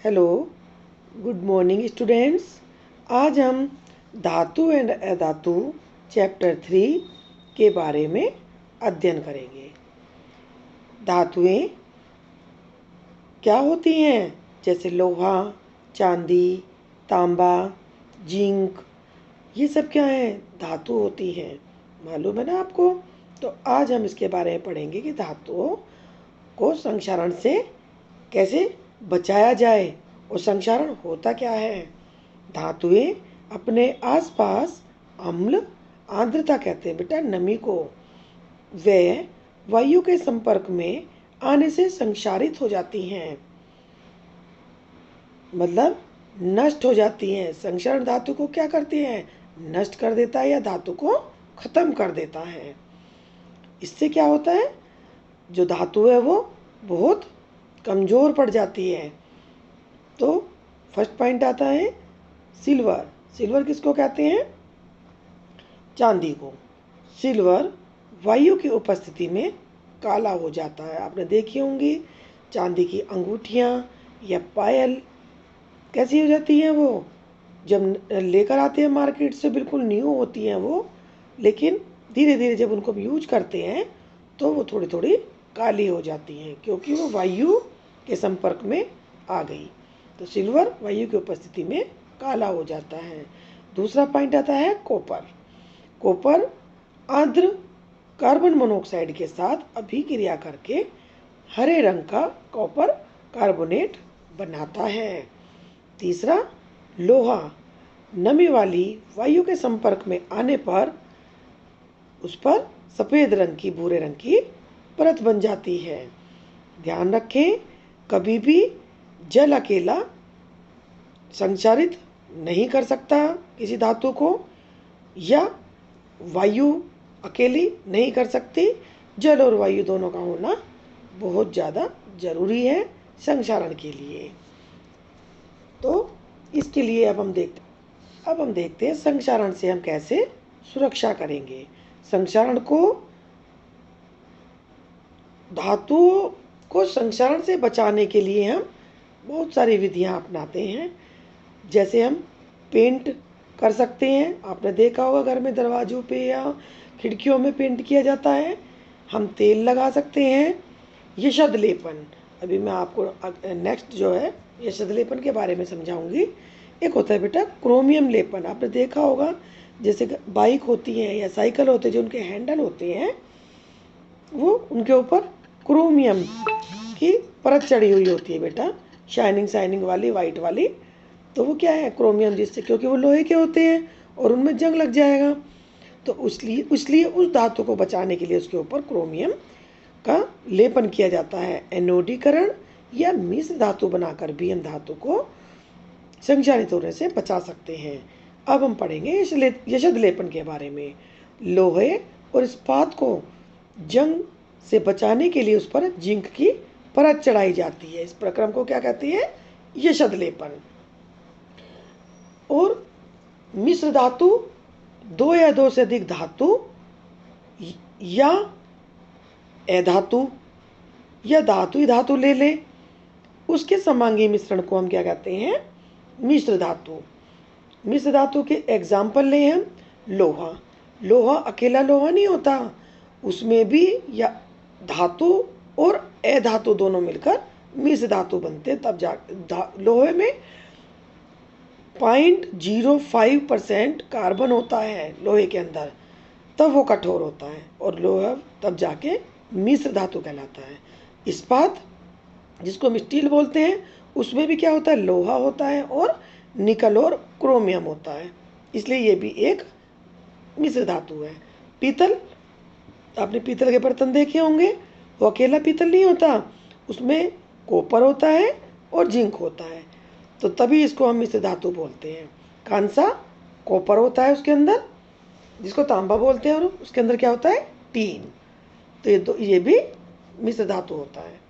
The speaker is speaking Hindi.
Hello, good morning students. आज हम धातु एंड अधातु चैप्टर 3 के बारे में अध्ययन करेंगे। धातुएं क्या होती हैं? जैसे लोहा, चांदी, तांबा, जिंक, ये सब क्या है? धातु होती हैं। मालूम है ना आपको? तो आज हम इसके बारे में पढ़ेंगे कि धातुओं को संक्षारण से कैसे बचाया जाए और संक्षारण होता क्या है। धातुएं अपने आसपास अम्ल, आर्द्रता कहते हैं बेटा नमी को, वे वायु के संपर्क में आने से संक्षारित हो जाती हैं, मतलब नष्ट हो जाती हैं। संक्षारण धातु को क्या करती है? नष्ट कर देता है या धातु को खत्म कर देता है। इससे क्या होता है? जो धातु है वो बहुत कमज़ोर पड़ जाती है। तो फर्स्ट पॉइंट आता है सिल्वर। सिल्वर किसको कहते हैं? चांदी को। सिल्वर वायु की उपस्थिति में काला हो जाता है। आपने देखी होंगी चांदी की अंगूठियाँ या पायल कैसी हो जाती हैं, वो जब लेकर आते हैं मार्केट से बिल्कुल न्यू होती हैं वो, लेकिन धीरे धीरे जब उनको यूज करते हैं तो वो थोड़ी थोड़ी काली हो जाती हैं, क्योंकि वो वायु के संपर्क में आ गई। तो सिल्वर वायु की उपस्थिति में काला हो जाता है। दूसरा पॉइंट आता है कॉपर। कॉपर आर्द्र कार्बन मोनोऑक्साइड के साथ अभिक्रिया करके हरे रंग का कॉपर कार्बोनेट बनाता है। तीसरा लोहा, नमी वाली वायु के संपर्क में आने पर उस पर सफ़ेद रंग की, भूरे रंग की परत बन जाती है। ध्यान रखें, कभी भी जल अकेला संचारित नहीं कर सकता किसी धातु को, या वायु अकेली नहीं कर सकती। जल और वायु दोनों का होना बहुत ज़्यादा ज़रूरी है संक्षारण के लिए। तो इसके लिए अब हम देखते हैं संक्षारण से हम कैसे सुरक्षा करेंगे। संक्षारण को, धातुओं को संक्षारण से बचाने के लिए हम बहुत सारी विधियां अपनाते हैं। जैसे हम पेंट कर सकते हैं। आपने देखा होगा घर में दरवाजों पे या खिड़कियों में पेंट किया जाता है। हम तेल लगा सकते हैं। यशद लेपन, अभी मैं आपको नेक्स्ट जो है यशद लेपन के बारे में समझाऊंगी। एक होता है बेटा क्रोमियम लेपन। आपने देखा होगा जैसे बाइक होती हैं या साइकिल होते हैं, जो उनके हैंडल होते हैं वो उनके ऊपर क्रोमियम की परत चढ़ी हुई होती है बेटा, शाइनिंग वाली, वाइट वाली। तो वो क्या है? क्रोमियम, जिससे, क्योंकि वो लोहे के होते हैं और उनमें जंग लग जाएगा, तो इसलिए उस धातु को बचाने के लिए उसके ऊपर क्रोमियम का लेपन किया जाता है। एनोडीकरण या मिश्र धातु बनाकर भी हम धातु को संक्षारित होने से बचा सकते हैं। अब हम पढ़ेंगे यशद लेपन के बारे में। लोहे और इस्पात को जंग से बचाने के लिए उस पर जिंक की परत चढ़ाई जाती है। इस प्रक्रम को क्या कहते हैं? यशद लेपन। और मिश्र धातु, दो या दो से अधिक धातु या अधातु या धातु ही धातु ले लें, उसके समांगी मिश्रण को हम क्या कहते हैं? मिश्र धातु। मिश्र धातु के एग्जाम्पल लें हम। लोहा, लोहा अकेला लोहा नहीं होता, उसमें भी या धातु और अधातु दोनों मिलकर मिश्र धातु बनते, तब लोहे में 0.05% कार्बन होता है लोहे के अंदर, तब वो कठोर होता है और लोहा तब जाके मिश्र धातु कहलाता है। इस्पात, जिसको हम स्टील बोलते हैं, उसमें भी क्या होता है? लोहा होता है और निकल और क्रोमियम होता है, इसलिए ये भी एक मिश्र धातु है। पीतल, आपने पीतल के बर्तन देखे होंगे, वो अकेला पीतल नहीं होता, उसमें कॉपर होता है और जिंक होता है, तो तभी इसको हम मिश्र धातु बोलते हैं। कांसा, कॉपर होता है उसके अंदर, जिसको तांबा बोलते हैं, और उसके अंदर क्या होता है? टीन। तो ये भी मिश्र धातु होता है।